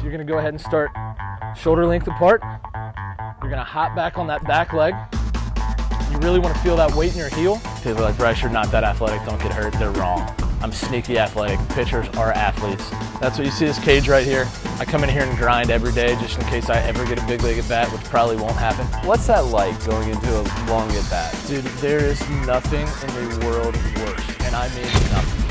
you're going to go ahead and start shoulder length apart. You're going to hop back on that back leg. You really want to feel that weight in your heel. People are like, Bryce, you're not that athletic, don't get hurt. They're wrong. I'm sneaky athletic. Pitchers are athletes. That's what you see this cage right here. I come in here and grind every day just in case I ever get a big league at bat, which probably won't happen. What's that like going into a long at bat? Dude, there is nothing in the world worse, and I mean nothing.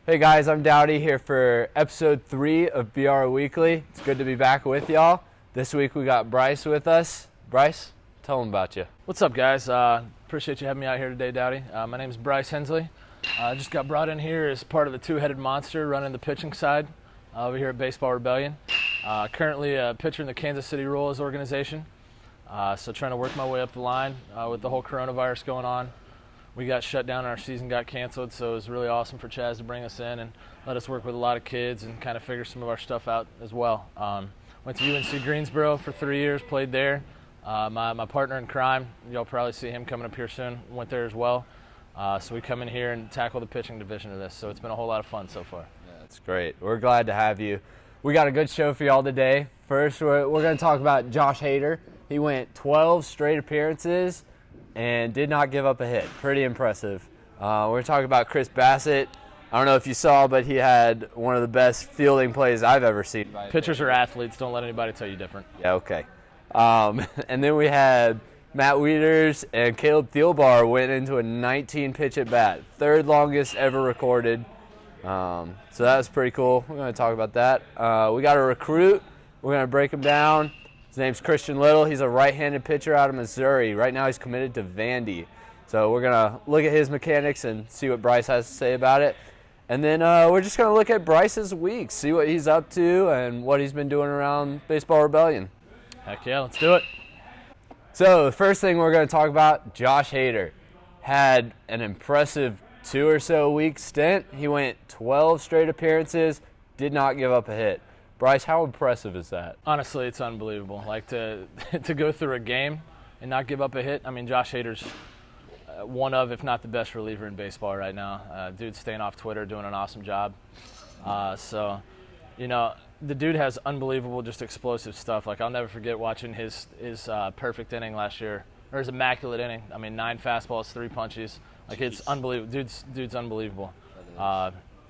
Hey guys, I'm Dowdy here for episode 3 of BR Weekly. It's good to be back with y'all. This week we got Bryce with us. Bryce, tell them about you. What's up, guys? Appreciate you having me out here today, Dowdy. My name is Bryce Hensley. I just got brought in here as part of the two-headed monster running the pitching side over here at Baseball Rebellion. Currently a pitcher in the Kansas City Royals organization. So trying to work my way up the line with the whole coronavirus going on. We got shut down and our season got canceled, so it was really awesome for Chaz to bring us in and let us work with a lot of kids and kind of figure some of our stuff out as well. Went to UNC Greensboro for 3 years, played there. My partner in crime, you'll probably see him coming up here soon, went there as well. So we come in here and tackle the pitching division of this, so it's been a whole lot of fun so far. Yeah, that's great. We're glad to have you. We got a good show for y'all today. First, we're going to talk about Josh Hayder. He went 12 straight appearances and did not give up a hit. Pretty impressive. We're going to talk about Chris Bassett. I don't know if you saw, but he had one of the best fielding plays I've ever seen. Pitchers are athletes. Don't let anybody tell you different. Yeah, okay. And then we had Matt Wieters and Caleb Thielbar went into a 19-pitch at bat, third longest ever recorded. So that was pretty cool. We're going to talk about that. We got a recruit. We're going to break him down. His name's Christian Little. He's a right-handed pitcher out of Missouri. Right now he's committed to Vandy. So we're going to look at his mechanics and see what Bryce has to say about it. And then we're just going to look at Bryce's week, see what he's up to and what he's been doing around Baseball Rebellion. Heck yeah, let's do it. So the first thing we're going to talk about, Josh Hayder. Had an impressive 2 or so week stint. He went 12 straight appearances, did not give up a hit. Bryce, how impressive is that? Honestly, it's unbelievable. Like to go through a game and not give up a hit. I mean, Josh Hayder's one of, if not the best reliever in baseball right now. Dude's staying off Twitter, doing an awesome job. So, you know, the dude has unbelievable, just explosive stuff. Like, I'll never forget watching his perfect inning last year, or his immaculate inning. I mean, 9 fastballs, 3 punches. Like, it's unbelievable. Dude's unbelievable.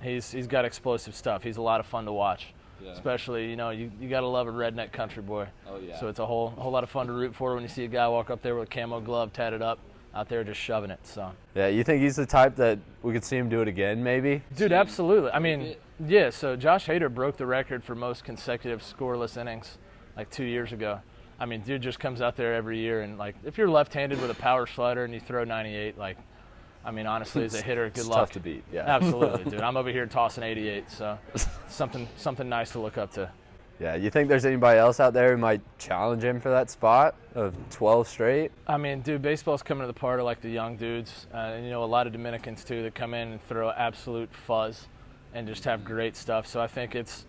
He's got explosive stuff. He's a lot of fun to watch. Yeah. Especially, you know, you got to love a redneck country boy. Oh, yeah. So it's a whole lot of fun to root for when you see a guy walk up there with a camo glove tatted up out there just shoving it. So yeah, you think he's the type that we could see him do it again maybe? Dude, absolutely. I mean, yeah, so Josh Hayder broke the record for most consecutive scoreless innings like 2 years ago. I mean, dude just comes out there every year and, like, if you're left-handed with a power slider and you throw 98, like, I mean, honestly, as a hitter, good luck. Tough to beat, yeah. Absolutely, dude. I'm over here tossing 88, so something nice to look up to. Yeah, you think there's anybody else out there who might challenge him for that spot of 12 straight? I mean, dude, baseball's coming to the part of, like, the young dudes. And, you know, a lot of Dominicans, too, that come in and throw absolute fuzz and just have great stuff. So I think it's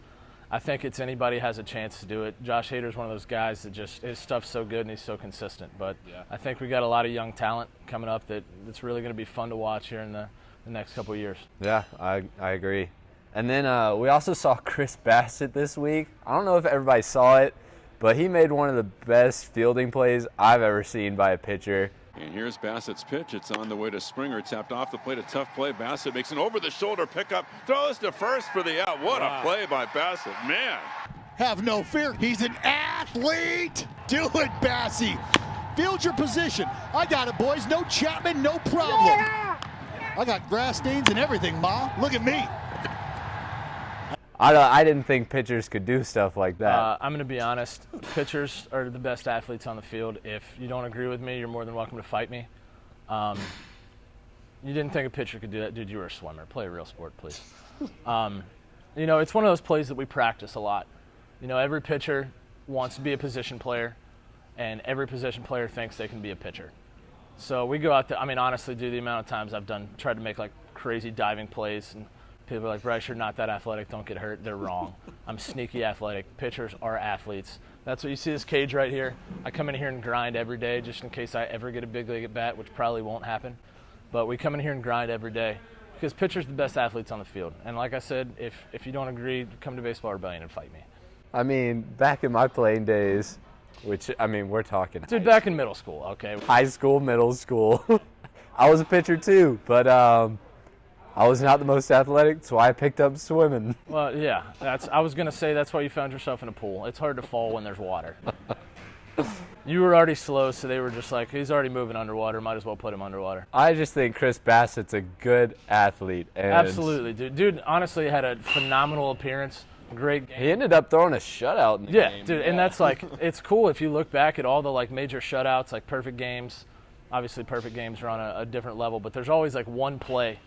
anybody has a chance to do it. Josh Hayder's one of those guys that just, his stuff's so good and he's so consistent. But yeah. I think we got a lot of young talent coming up that's really going to be fun to watch here in the next couple of years. Yeah, I agree. And then we also saw Chris Bassett this week. I don't know if everybody saw it, but he made one of the best fielding plays I've ever seen by a pitcher. And here's Bassett's pitch. It's on the way to Springer. Tapped off the plate. A tough play. Bassett makes an over-the-shoulder pickup. Throws to first for the out. What a play by Bassett. Man. Have no fear. He's an athlete. Do it, Bassey. Field your position. I got it, boys. No Chapman, no problem. Yeah. I got grass stains and everything, Ma. Look at me. I didn't think pitchers could do stuff like that. I'm going to be honest. Pitchers are the best athletes on the field. If you don't agree with me, you're more than welcome to fight me. You didn't think a pitcher could do that. Dude, you were a swimmer. Play a real sport, please. You know, it's one of those plays that we practice a lot. You know, every pitcher wants to be a position player, and every position player thinks they can be a pitcher. So we go out there. I mean, honestly, dude, the amount of times I've tried to make, like, crazy diving plays, and people are like, Bryce, you're not that athletic, don't get hurt. They're wrong. I'm sneaky athletic. Pitchers are athletes. That's what you see this cage right here. I come in here and grind every day just in case I ever get a big league at bat, which probably won't happen. But we come in here and grind every day. because pitchers are the best athletes on the field. And like I said, if you don't agree, come to Baseball Rebellion and fight me. I mean, back in my playing days, which, I mean, we're talking. Dude, back in middle school, okay? High school, middle school. I was a pitcher too, but I was not the most athletic, so I picked up swimming. Well, yeah, I was going to say that's why you found yourself in a pool. It's hard to fall when there's water. You were already slow, so they were just like, he's already moving underwater, might as well put him underwater. I just think Chris Bassett's a good athlete. And Absolutely, dude. Dude honestly had a phenomenal appearance. Great game. he ended up throwing a shutout in the game. Yeah, dude, and that's like, it's cool if you look back at all the like major shutouts, like perfect games. Obviously, perfect games are on a different level, but there's always like one play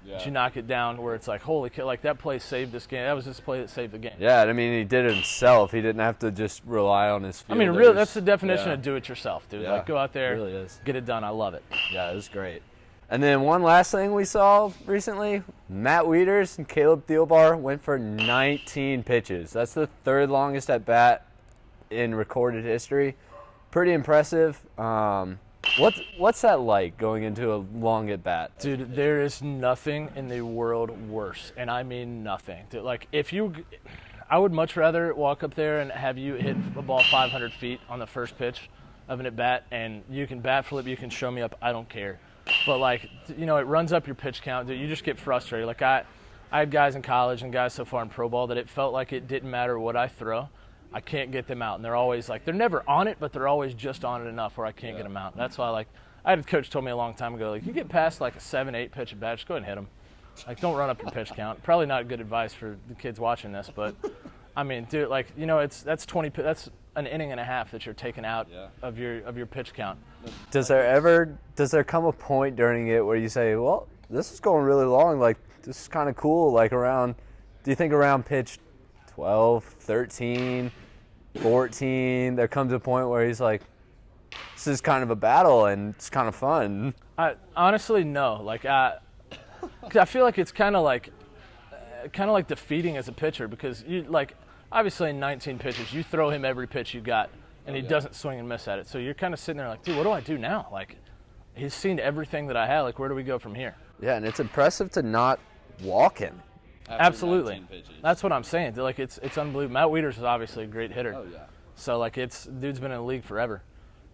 that you knock it down where it's like, holy cow, like that play saved this game. That was this play that saved the game. Yeah, I mean, he did it himself. He didn't have to just rely on his I fielders. mean, really, that's the definition of do it yourself, dude. Yeah, Like, go out there, it really is. get it done. I love it. Yeah, it was great. And then one last thing we saw recently, Matt Wieters and Caleb Thielbar went for 19 pitches. That's the third longest at bat in recorded history. Pretty impressive. What's that like going into a long at bat? Dude, there is nothing in the world worse, and I mean nothing. Dude, like, I would much rather walk up there and have you hit a ball 500 feet on the first pitch of an at bat, and you can bat flip, you can show me up, I don't care. But like, you know, it runs up your pitch count, dude. You just get frustrated. Like I had guys in college and guys so far in pro ball that it felt like it didn't matter what I throw, I can't get them out. And they're always like, they're never on it, but they're always just on it enough where I can't get them out. That's why, like, I had a coach told me a long time ago, like, you get past like a 7-8 pitch at bat, just go ahead and hit them. Like, don't run up your pitch count. Probably not good advice for the kids watching this, but I mean, dude, like, you know, that's an inning and a half that you're taking out of your pitch count. Does there come a point during it where you say, well, this is going really long, like this is kind of cool, like do you think around pitch 12, 13, 14, there comes a point where he's like, this is kind of a battle and it's kind of fun? Honestly, no. Like, 'cause I feel like it's kind of like defeating as a pitcher because you like, obviously in 19 pitches, you throw him every pitch you got, and he doesn't swing and miss at it. So you're kind of sitting there like, dude, what do I do now? Like, he's seen everything that I have. Like, where do we go from here? Yeah, and it's impressive to not walk him. Absolutely. That's what I'm saying. Dude, like, it's unbelievable. Matt Wieters is obviously a great hitter. Oh, yeah. So, like, dude's been in the league forever.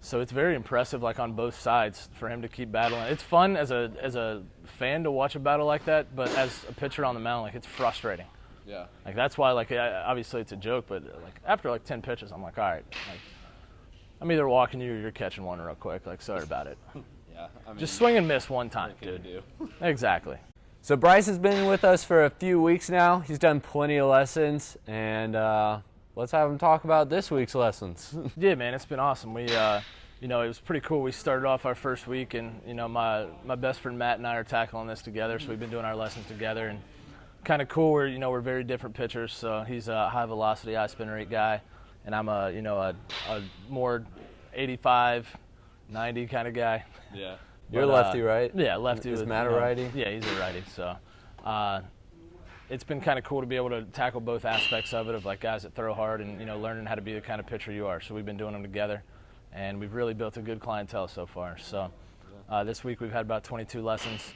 So it's very impressive, like, on both sides for him to keep battling. It's fun as a fan to watch a battle like that, but as a pitcher on the mound, like, it's frustrating. Yeah. Like, that's why, like, obviously it's a joke, but, like, after, like, 10 pitches, I'm like, all right, like, I'm either walking you or you're catching one real quick. Like, sorry about it. Yeah. I mean, just swing and miss one time, dude. Exactly. So Bryce has been with us for a few weeks now. He's done plenty of lessons, and let's have him talk about this week's lessons. Yeah, man, it's been awesome. We, you know, it was pretty cool. We started off our first week, and, you know, my best friend Matt and I are tackling this together, so we've been doing our lessons together, and kind of cool. We're very different pitchers. So he's a high velocity, high spin rate guy, and I'm a more 85, 90 kind of guy. Yeah. You're lefty, right? Yeah, lefty. Is Matt a righty? Yeah, he's a righty. So it's been kind of cool to be able to tackle both aspects of it, of like guys that throw hard and, you know, learning how to be the kind of pitcher you are. So we've been doing them together, and we've really built a good clientele so far. So this week we've had about 22 lessons.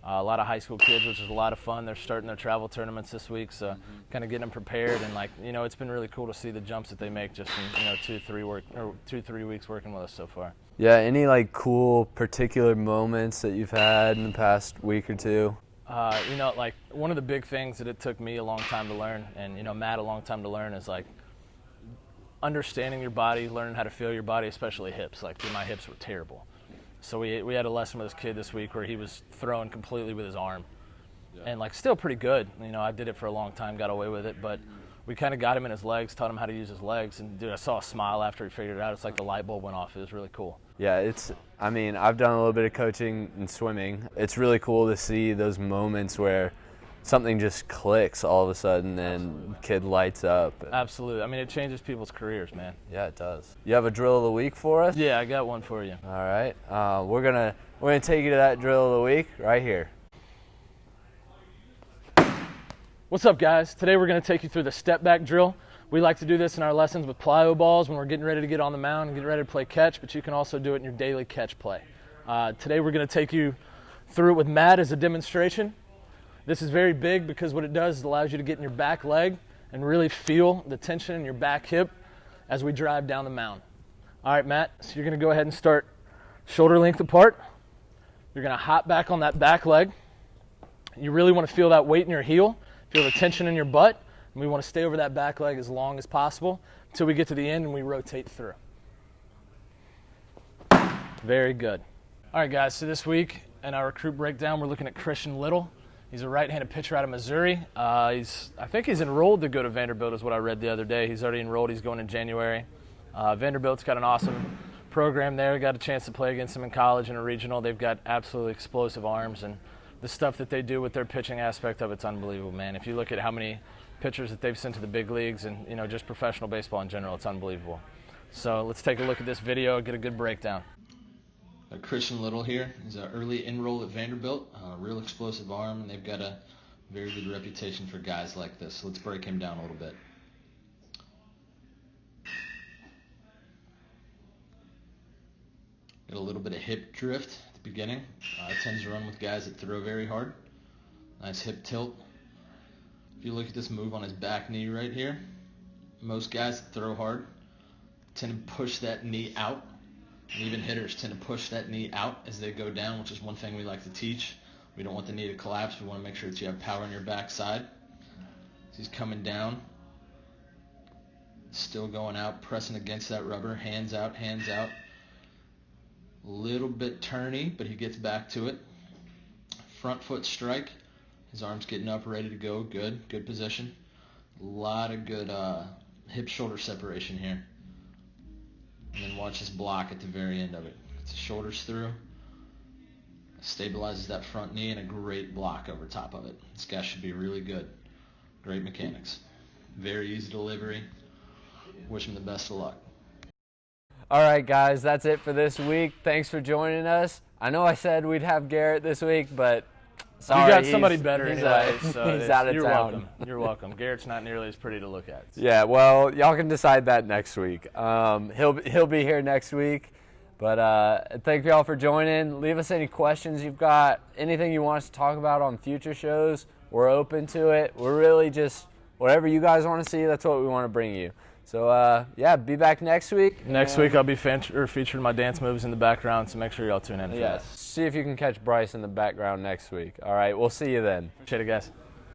A lot of high school kids, which is a lot of fun. They're starting their travel tournaments this week, so kind of getting them prepared. And, like, you know, it's been really cool to see the jumps that they make just in, you know, 2-3 weeks working with us so far. Yeah, any like cool particular moments that you've had in the past week or two? You know, like, one of the big things that it took me a long time to learn, and, you know, Matt a long time to learn, is like understanding your body, learning how to feel your body, especially hips. Like, dude, my hips were terrible. So we had a lesson with this kid this week where he was throwing completely with his arm, and like still pretty good. You know, I did it for a long time, got away with it, but we kind of got him in his legs, taught him how to use his legs, and dude, I saw a smile after he figured it out. It's like the light bulb went off. It was really cool. Yeah, I mean, I've done a little bit of coaching in swimming. It's really cool to see those moments where something just clicks all of a sudden and kid lights up. Absolutely. I mean, it changes people's careers, man. Yeah, it does. You have a drill of the week for us? Yeah, I got one for you. All right. We're gonna take you to that drill of the week right here. What's up, guys? Today we're going to take you through the step back drill. We like to do this in our lessons with plyo balls when we're getting ready to get on the mound and getting ready to play catch, but you can also do it in your daily catch play. Today we're going to take you through it with Matt as a demonstration. This is very big because what it does is it allows you to get in your back leg and really feel the tension in your back hip as we drive down the mound. All right, Matt, so you're going to go ahead and start shoulder length apart. You're going to hop back on that back leg. You really want to feel that weight in your heel, feel the tension in your butt, and we want to stay over that back leg as long as possible until we get to the end and we rotate through. Very good. All right, guys, so this week in our recruit breakdown, we're looking at Christian Little. He's a right-handed pitcher out of Missouri. I think he's enrolled to go to Vanderbilt is what I read the other day. He's already enrolled. He's going in January. Vanderbilt's got an awesome program there. Got a chance to play against them in college in a regional. They've got absolutely explosive arms, and the stuff that they do with their pitching aspect of it's unbelievable, man. If you look at how many pitchers that they've sent to the big leagues and, you know, just professional baseball in general, it's unbelievable. So let's take a look at this video, get a good breakdown. Christian Little here. He's an early enroll at Vanderbilt, real explosive arm, and they've got a very good reputation for guys like this. So let's break him down a little bit. Got a little bit of hip drift at the beginning. Tends to run with guys that throw very hard. Nice hip tilt. If you look at this move on his back knee right here, most guys that throw hard tend to push that knee out. And even hitters tend to push that knee out as they go down, which is one thing we like to teach. We don't want the knee to collapse. We want to make sure that you have power on your backside. So he's coming down, still going out, pressing against that rubber, hands out, hands out. A little bit turny, but he gets back to it. Front foot strike. His arm's getting up, ready to go. Good position. A lot of good hip-shoulder separation here. And then watch this block at the very end of it. Gets the shoulders through, stabilizes that front knee, and a great block over top of it. This guy should be really good. Great mechanics. Very easy delivery. Wish him the best of luck. All right, guys, that's it for this week. Thanks for joining us. I know I said we'd have Garrett this week, but sorry. You got somebody better anyway. So he's out of you're town. Welcome. You're welcome. Garrett's not nearly as pretty to look at. So. Yeah, well, y'all can decide that next week. He'll be here next week. But thank y'all for joining. Leave us any questions you've got, anything you want us to talk about on future shows. We're open to it. We're really just whatever you guys want to see, that's what we want to bring you. So, yeah, be back next week. Next week I'll be featuring my dance moves in the background, so make sure y'all tune in for that. See if you can catch Bryce in the background next week. All right, we'll see you then. Appreciate it, guys.